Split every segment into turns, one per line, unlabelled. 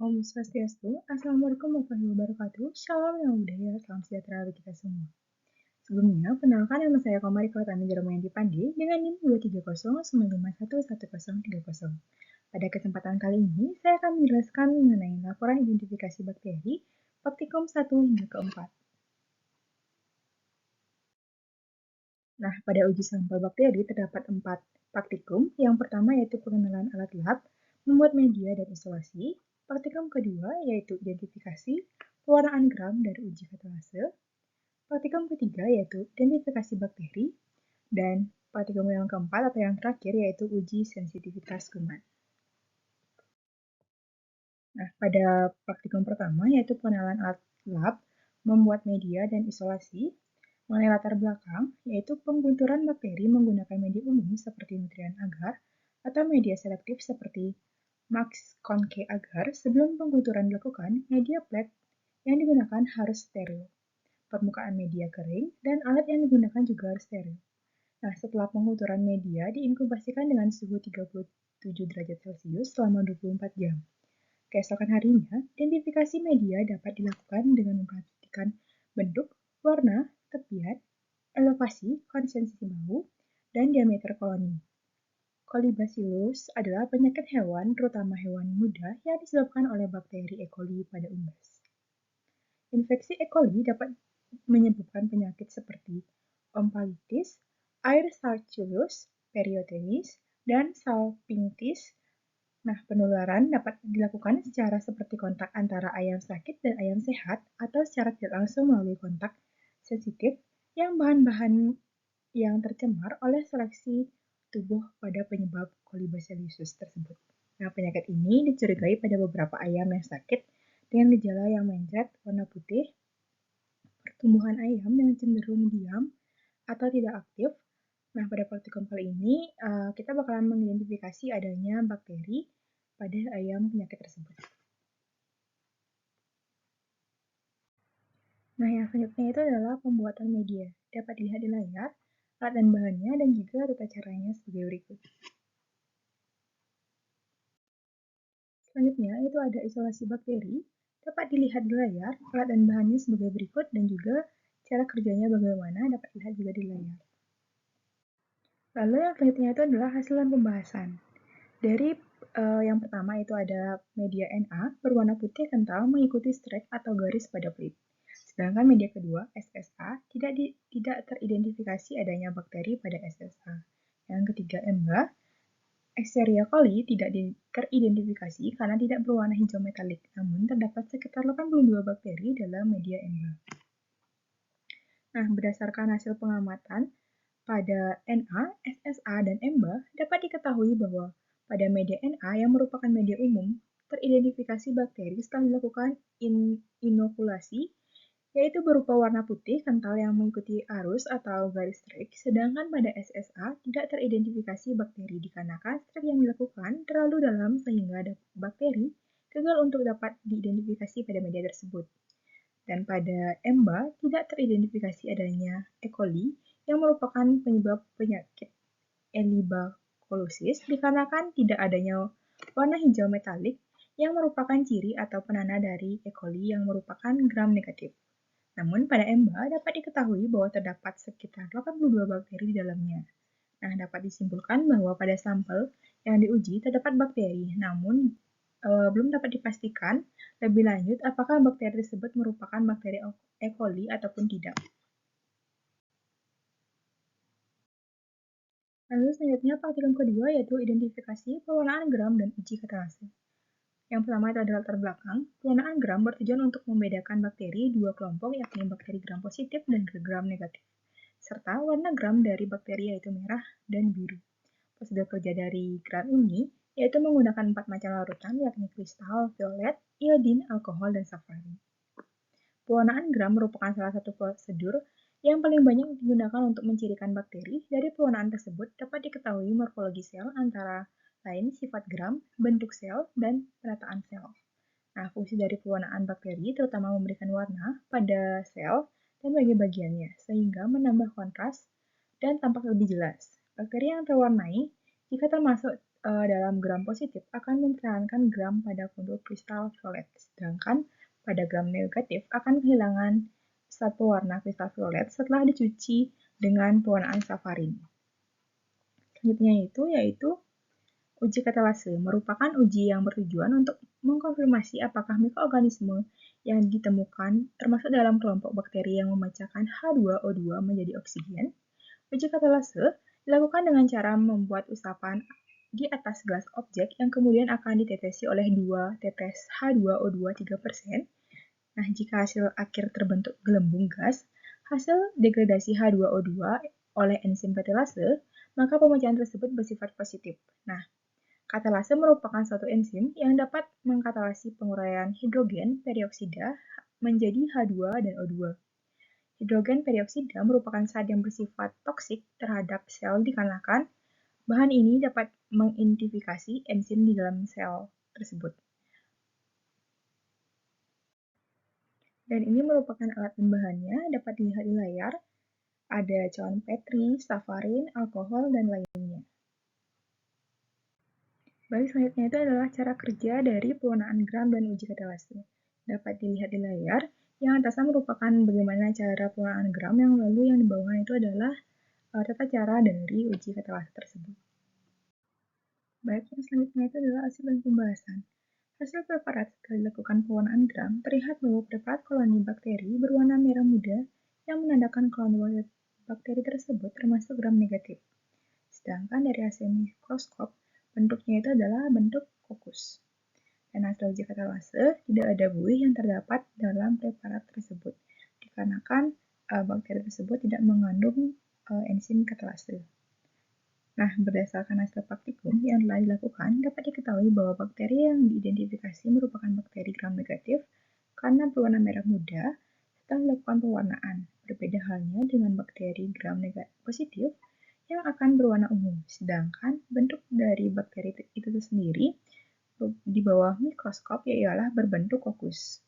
Om Swastiastu, Assalamualaikum warahmatullahi wabarakatuh. Shalom yang budaya, salam sejahtera bagi kita semua. Sebelumnya, kenalkan nama saya Komari Pratami Jarmayanti Pandey dengan NIM 23095111030. Pada kesempatan kali ini, saya akan menjelaskan mengenai laporan identifikasi bakteri praktikum 1 hingga ke-4. Nah, pada uji sampel bakteri terdapat 4 praktikum. Yang pertama yaitu pengenalan alat lab, membuat media dan isolasi. Praktikum kedua yaitu identifikasi, pewarnaan gram dari uji katalase. Praktikum ketiga yaitu identifikasi bakteri. Dan praktikum yang keempat atau yang terakhir yaitu uji sensitivitas kuman. Nah, pada praktikum pertama yaitu pengenalan alat lab, membuat media dan isolasi. Mengenai latar belakang, yaitu penggunturan bakteri menggunakan media umum seperti nutrien agar atau media selektif seperti Max Conke agar. Sebelum penggunturan dilakukan, media plat yang digunakan harus steril. Permukaan media kering dan alat yang digunakan juga harus steril. Nah, setelah penggunturan media diinkubasikan dengan suhu 37 derajat Celcius selama 24 jam. Keesokan harinya, identifikasi media dapat dilakukan dengan memperhatikan bentuk, warna, tepian, elevasi, konsistensi bau, dan diameter koloni. Kolibacillus adalah penyakit hewan, terutama hewan muda, yang disebabkan oleh bakteri E. coli pada unggas. Infeksi E. coli dapat menyebabkan penyakit seperti ompalitis, air Salmonellus, periosteis, dan salpingitis. Nah, penularan dapat dilakukan secara seperti kontak antara ayam sakit dan ayam sehat atau secara tidak langsung melalui kontak sensitif yang bahan-bahan yang tercemar oleh seleksi tubuh pada penyebab Colibacillius tersebut. Nah, penyakit ini dicurigai pada beberapa ayam yang sakit dengan gejala yang mencret, warna putih, pertumbuhan ayam yang cenderung diam atau tidak aktif. Nah, pada praktikum kali ini, kita bakalan mengidentifikasi adanya bakteri pada ayam penyakit tersebut. Nah, yang selanjutnya itu adalah pembuatan media. Dapat dilihat di layar, alat dan bahannya, dan juga tata caranya sebagai berikut. Selanjutnya, itu ada isolasi bakteri. Dapat dilihat di layar, alat dan bahannya sebagai berikut, dan juga cara kerjanya bagaimana dapat dilihat juga di layar. Lalu yang selanjutnya itu adalah hasil pembahasan. Dari yang pertama itu ada media Na berwarna putih kental mengikuti strek atau garis pada pelit. Sedangkan media kedua, SSA, tidak teridentifikasi adanya bakteri pada SSA. Yang ketiga, EMBA, Escherichia coli tidak teridentifikasi karena tidak berwarna hijau metalik, namun terdapat sekitar 82 bakteri dalam media EMBA. Nah, berdasarkan hasil pengamatan, pada Na, SSA, dan EMBA dapat diketahui bahwa pada media Na yang merupakan media umum, teridentifikasi bakteri setelah dilakukan inokulasi, yaitu berupa warna putih kental yang mengikuti arus atau garis strek, sedangkan pada SSA tidak teridentifikasi bakteri dikarenakan strek yang dilakukan terlalu dalam sehingga bakteri gagal untuk dapat diidentifikasi pada media tersebut. Dan pada EMBA tidak teridentifikasi adanya E. coli yang merupakan penyebab penyakit Elybacolosis dikarenakan tidak adanya warna hijau metalik yang merupakan ciri atau penanda dari E. coli yang merupakan gram negatif. Namun pada EMBA dapat diketahui bahwa terdapat sekitar 82 bakteri di dalamnya. Nah, dapat disimpulkan bahwa pada sampel yang diuji terdapat bakteri, namun belum dapat dipastikan lebih lanjut apakah bakteri tersebut merupakan bakteri E. coli ataupun tidak. Lalu selanjutnya praktikum kedua yaitu identifikasi, pewarnaan gram, dan uji katalase. Yang pertama itu adalah latar belakang. Pewarnaan gram bertujuan untuk membedakan bakteri dua kelompok, yakni bakteri gram positif dan gram negatif, serta warna gram dari bakteri yaitu merah dan biru. Prosedur kerja dari gram ini yaitu menggunakan 4 macam larutan, yakni kristal, violet, iodin, alkohol, dan safranin. Pewarnaan gram merupakan salah satu prosedur yang paling banyak digunakan untuk mencirikan bakteri. Dari pewarnaan tersebut dapat diketahui morfologi sel antara lain sifat gram, bentuk sel, dan penataan sel. Nah, fungsi dari pewarnaan bakteri terutama memberikan warna pada sel dan bagian-bagiannya, sehingga menambah kontras dan tampak lebih jelas. Bakteri yang terwarnai jika termasuk dalam gram positif akan mempertahankan gram pada kontur kristal violet, sedangkan pada gram negatif akan kehilangan satu warna kristal violet setelah dicuci dengan pewarnaan saffarin. Selanjutnya yaitu uji katalase, merupakan uji yang bertujuan untuk mengkonfirmasi apakah mikroorganisme yang ditemukan termasuk dalam kelompok bakteri yang memecahkan H2O2 menjadi oksigen. Uji katalase dilakukan dengan cara membuat usapan di atas gelas objek yang kemudian akan ditetesi oleh 2 tetes H2O2 3%. Nah, jika hasil akhir terbentuk gelembung gas, hasil degradasi H2O2 oleh enzim katalase, maka pemecahan tersebut bersifat positif. Nah, katalase merupakan suatu enzim yang dapat mengkatalasi penguraian hidrogen perioksida menjadi H2 dan O2. Hidrogen perioksida merupakan zat yang bersifat toksik terhadap sel dikarenakan bahan ini dapat mengidentifikasi enzim di dalam sel tersebut. Dan ini merupakan alat bahannya, dapat dilihat di layar. Ada cawan Petri, saffarin, alkohol, dan lainnya. Baik, selanjutnya itu adalah cara kerja dari pewarnaan gram dan uji katalase. Dapat dilihat di layar. Yang atasnya merupakan bagaimana cara pewarnaan gram, yang lalu yang di bawah itu adalah tata cara dari uji katalase tersebut. Baik, yang selanjutnya itu adalah hasil dan pembahasan. Hasil preparat setelah dilakukan pewarnaan gram terlihat bahwa preparat koloni bakteri berwarna merah muda yang menandakan koloni bakteri tersebut termasuk gram negatif. Sedangkan dari hasil mikroskop, bentuknya itu adalah bentuk kokus. Dan hasil uji katalase, tidak ada buih yang terdapat dalam preparat tersebut, dikarenakan bakteri tersebut tidak mengandung enzim katalase. Nah, berdasarkan hasil praktikum yang telah dilakukan, dapat diketahui bahwa bakteri yang diidentifikasi merupakan bakteri gram negatif karena berwarna merah muda setelah dilakukan pewarnaan. Berbeda halnya dengan bakteri gram negatif positif yang akan berwarna ungu, sedangkan bentuk dari bakteri itu sendiri di bawah mikroskop ialah berbentuk kokus.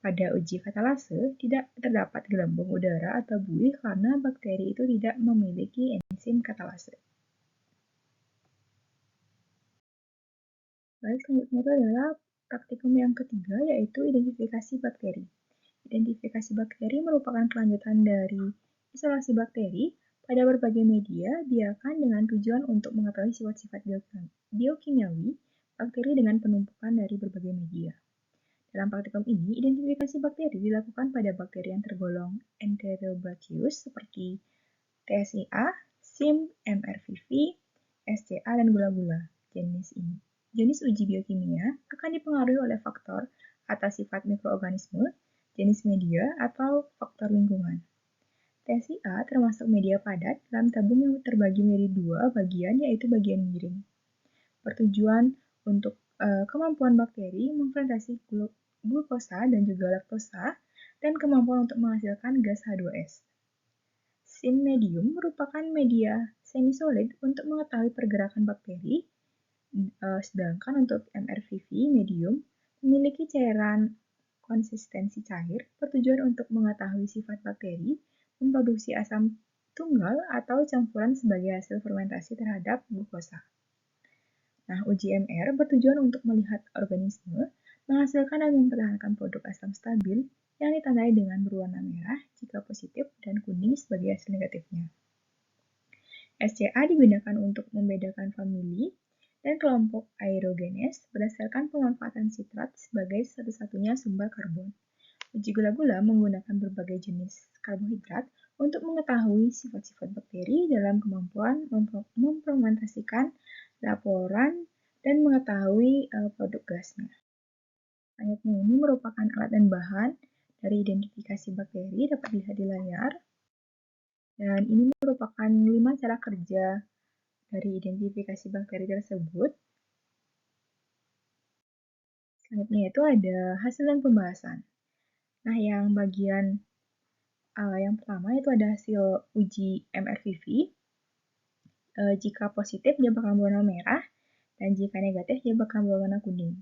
Pada uji katalase, tidak terdapat gelembung udara atau buih karena bakteri itu tidak memiliki enzim katalase. Baik, selanjutnya itu adalah praktikum yang ketiga, yaitu identifikasi bakteri. Identifikasi bakteri merupakan kelanjutan dari isolasi bakteri pada berbagai media biarkan dengan tujuan untuk mengetahui sifat-sifat biokimiawi bakteri dengan penumpukan dari berbagai media. Dalam praktikum ini, identifikasi bakteri dilakukan pada bakteri yang tergolong Enterobacius seperti TSIA, SIM, MRVV, SCA, dan gula-gula. Jenis uji biokimia akan dipengaruhi oleh faktor atas sifat mikroorganisme, jenis media, atau faktor lingkungan. TSIA termasuk media padat dalam tabung yang terbagi menjadi dua bagian, yaitu bagian miring. Bertujuan untuk kemampuan bakteri memfermentasi glukosa dan juga laktosa, dan kemampuan untuk menghasilkan gas H2S. SIM medium merupakan media semi-solid untuk mengetahui pergerakan bakteri, sedangkan untuk MRVV medium memiliki cairan konsistensi cair bertujuan untuk mengetahui sifat bakteri memproduksi asam tunggal atau campuran sebagai hasil fermentasi terhadap glukosa. Nah, uji MR bertujuan untuk melihat organisme menghasilkan dan mempertahankan produk asam stabil yang ditandai dengan berwarna merah jika positif dan kuning sebagai hasil negatifnya. SCA digunakan untuk membedakan famili dan kelompok aerogenes berdasarkan pemanfaatan sitrat sebagai satu-satunya sumber karbon. Uji gula-gula menggunakan berbagai jenis karbohidrat untuk mengetahui sifat-sifat bakteri dalam kemampuan memfermentasikan laporan dan mengetahui produk gasnya. Selanjutnya ini merupakan alat dan bahan dari identifikasi bakteri, dapat dilihat di layar. Dan ini merupakan 5 cara kerja dari identifikasi bakteri tersebut. Selanjutnya itu ada hasil dan pembahasan. Nah, yang bagian yang pertama itu ada hasil uji MRVV. Jika positif dia bakal berwarna merah, dan jika negatif dia bakal berwarna kuning.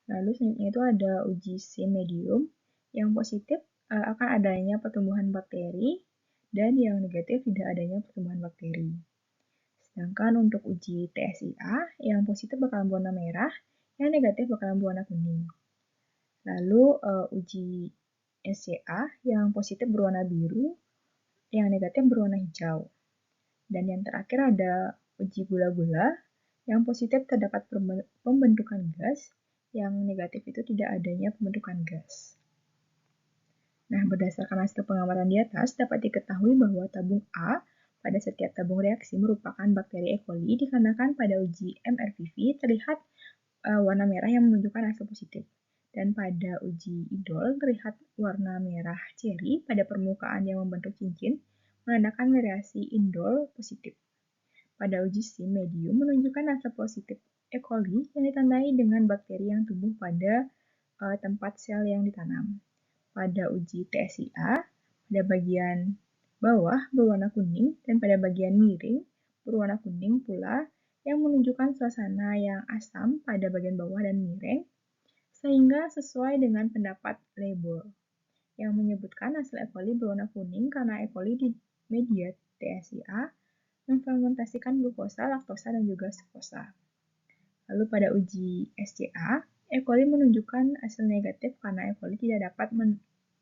Lalu selanjutnya itu ada uji SIM medium. Yang positif akan adanya pertumbuhan bakteri, dan yang negatif tidak adanya pertumbuhan bakteri. Sedangkan untuk uji TSIA, yang positif bakalan berwarna merah, yang negatif bakalan berwarna kuning. Lalu uji SCA, yang positif berwarna biru, yang negatif berwarna hijau. Dan yang terakhir ada uji gula-gula, yang positif terdapat pembentukan gas, yang negatif itu tidak adanya pembentukan gas. Nah, berdasarkan hasil pengamatan di atas, dapat diketahui bahwa tabung A pada setiap tabung reaksi merupakan bakteri E. coli dikarenakan pada uji MRPV terlihat warna merah yang menunjukkan hasil positif. Dan pada uji idol terlihat warna merah ceri pada permukaan yang membentuk cincin, menandakan variasi indol positif. Pada uji SIM medium menunjukkan hasil positif E. coli yang ditandai dengan bakteri yang tumbuh pada tempat sel yang ditanam. Pada uji TSIA, pada bagian bawah berwarna kuning dan pada bagian miring berwarna kuning pula yang menunjukkan suasana yang asam pada bagian bawah dan miring, sehingga sesuai dengan pendapat label yang menyebutkan hasil E. coli berwarna kuning karena E. coli di media TSIA memfermentasikan glukosa, laktosa, dan juga sukrosa. Lalu pada uji SCA, E. coli menunjukkan hasil negatif karena E. coli tidak dapat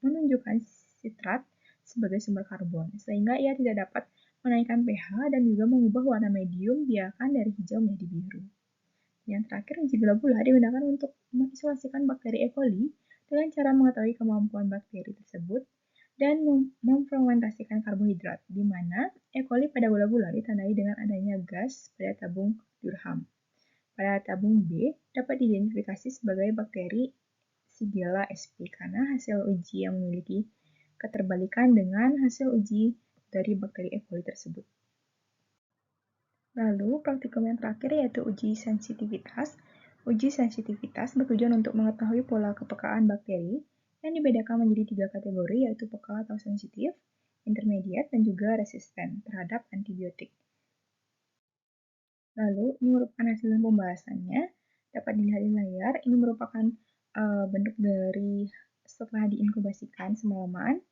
menunjukkan sitrat sebagai sumber karbon, sehingga ia tidak dapat menaikkan pH dan juga mengubah warna medium biarkan dari hijau menjadi biru. Yang terakhir, uji gula-gula digunakan untuk mengisolasikan bakteri E. coli dengan cara mengetahui kemampuan bakteri tersebut dan memfermentasikan karbohidrat, di mana E. coli pada gula-gula ditandai dengan adanya gas pada tabung Durham. Pada tabung B dapat diidentifikasi sebagai bakteri Shigella sp karena hasil uji yang memiliki keterbalikan dengan hasil uji dari bakteri E. coli tersebut. Lalu, praktikum yang terakhir yaitu uji sensitivitas. Uji sensitivitas bertujuan untuk mengetahui pola kepekaan bakteri yang dibedakan menjadi 3 kategori yaitu peka atau sensitif, intermediate, dan juga resisten terhadap antibiotik. Lalu, ini merupakan hasil pembahasannya. Dapat dilihat di layar, ini merupakan bentuk dari setelah diinkubasikan semalaman,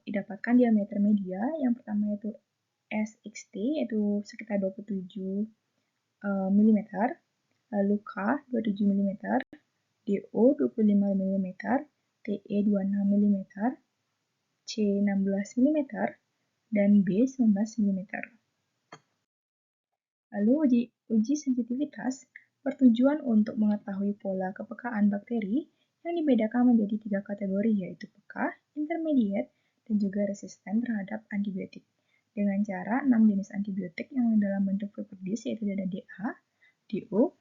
didapatkan diameter media. Yang pertama yaitu SXT, yaitu sekitar 27 mm, lalu K 27 mm, DO 25 mm, TE 26 mm, C 16 mm, dan B 19 mm. Lalu uji sensitivitas bertujuan untuk mengetahui pola kepekaan bakteri yang dibedakan menjadi 3 kategori yaitu peka, intermediate, dan juga resisten terhadap antibiotik dengan cara 6 jenis antibiotik yang dalam bentuk paper disk yaitu ada DA, DO,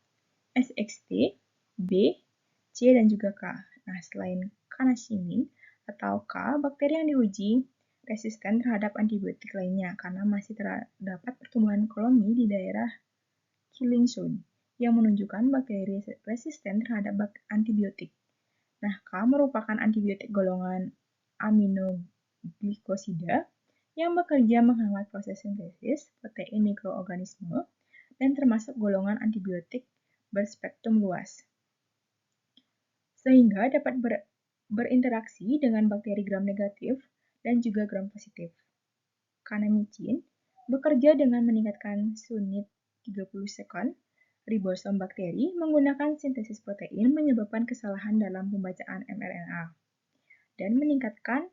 SXT, B, C, dan juga K. Nah, selain kanasimin atau K, bakteri yang diuji resisten terhadap antibiotik lainnya karena masih terdapat pertumbuhan koloni di daerah killing zone yang menunjukkan bakteri resisten terhadap antibiotik. Nah, K merupakan antibiotik golongan aminoglikosida yang bekerja menghambat proses sintesis protein mikroorganisme dan termasuk golongan antibiotik berspektrum luas, sehingga dapat berinteraksi dengan bakteri gram negatif dan juga gram positif. Kanamicin bekerja dengan meningkatkan sunit 30 sekon ribosom bakteri menggunakan sintesis protein menyebabkan kesalahan dalam pembacaan mRNA dan meningkatkan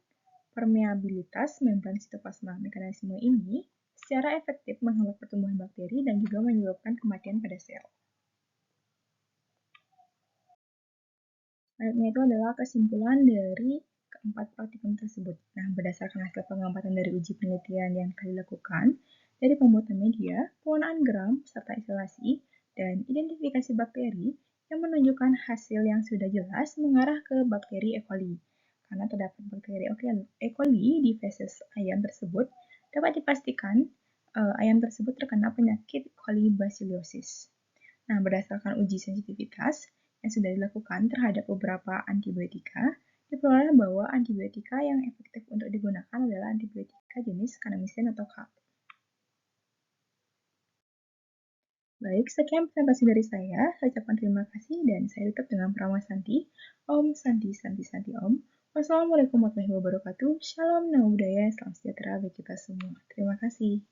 permeabilitas membran sitoplasma. Mekanisme ini secara efektif menghambat pertumbuhan bakteri dan juga menyebabkan kematian pada sel. Selanjutnya itu adalah kesimpulan dari keempat praktikum tersebut. Nah, berdasarkan hasil pengamatan dari uji penelitian yang telah dilakukan dari pembuatan media, pewarnaan gram, serta isolasi, dan identifikasi bakteri yang menunjukkan hasil yang sudah jelas mengarah ke bakteri E. coli. Karena terdapat bakteri E. coli di feses ayam tersebut, dapat dipastikan ayam tersebut terkena penyakit colibasiliosis. Nah, berdasarkan uji sensitivitas yang sudah dilakukan terhadap beberapa antibiotika, diperoleh bahwa antibiotika yang efektif untuk digunakan adalah antibiotika jenis kanamicin atau K. Baik, sekian presentasi dari saya. Saya ucapkan terima kasih dan saya tutup dengan Prama Santi. Om Santi Santi Santi Om. Wassalamualaikum warahmatullahi wabarakatuh. Shalom, namo buddhaya, salam sejahtera bagi kita semua. Terima kasih.